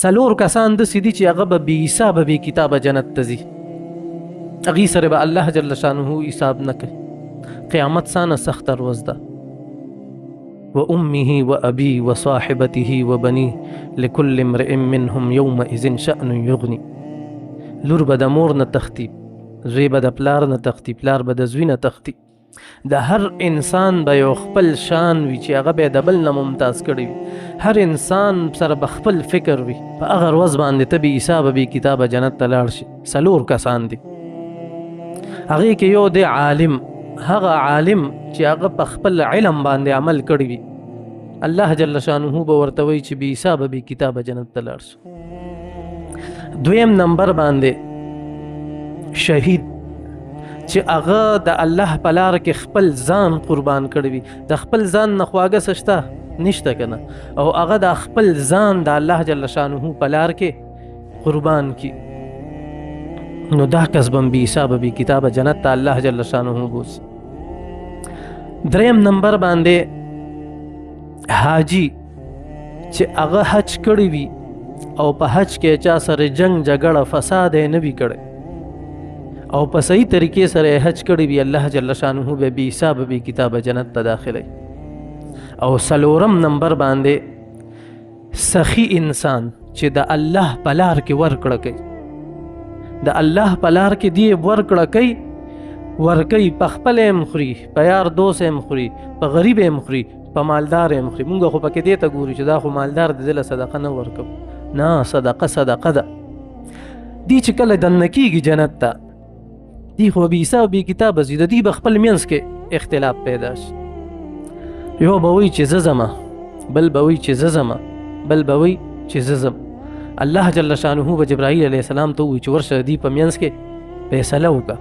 سلور کسان داسې دي چې هغه به بې حسابه بې کتابه جنت ته ځي، هغوی سره به الله جل شانه حساب نه کوي. قیامت څانه سخته ورځ ده. و امه و ابي و صاحبته و بني لكل امرئ منهم يومئذ شأن يغني. لور به د مور نه تختی، زوی به د پلار نه تختی، پلار به د زوی نه تختی. د هر انسان به یو خپل شان وي چې هغه به د بل نه ممتاز کړی وي. هر انسان سره به خپل فکر وي. په هغه ورځ باندې ته بې حسابه بې کتابه جنت ته لاړ شي. څلور کسان دي، هغې کې یو دی عالم، هغه عالم چې هغه په خپل علم باندې عمل کړی وي. الله جل شانه به ورته وایي چې بې حسابه بې کتابه جنت ته لاړ شي. دویم نمبر باندې شهید چې هغه د الله په لار کې خپل ځان قربان کړی وي. د خپل ځان نه خواږه څه شته نشته که نه، او هغه د خپل ځان د الله جل شانه په لار کې قربان کی، نو دا کس به بې حسابه بې کتابه جنت ته الله جل شانه بوځي. دریم نمبر باندې حاجی چې هغه حج کړی وي او په حج کې چا سره جنگ جګړه فساد یې نه وي کړی او په صحیح طریقې سره حج کړی وي، الله جل شانه به بې حسابه بې کتابه جنت ته داخلی. او څلورم نمبر باندې سخی انسان چې د الله په لار کې ورکړه کوي، د الله په لار کې دی ورکړه کوي، ورکوي، په خپل یې مخوري، په یار دوست یې مخوري، په غریب یې مخوري، په مالدار یې مخوري. مونږ خو پکې دې ته ګورو چې دا خو مالدار د دې له صدقه نه ورکو. نه، صدقه صدقه ده. دی چې کله دننه کېږي جنت ته، دی خو بې حساب بې کتابه ځي، د دې به خپل منځ کې اختلاف پیدا شي. یو به وایي چې زه ځمه، بل به وایي چې زه ځمه، بل به وایي چې زه ځم. الله جل شانه به جبرائیل علیه السلام ته ووایي چې ورشه د دې په منځ کې فیصله وکړه.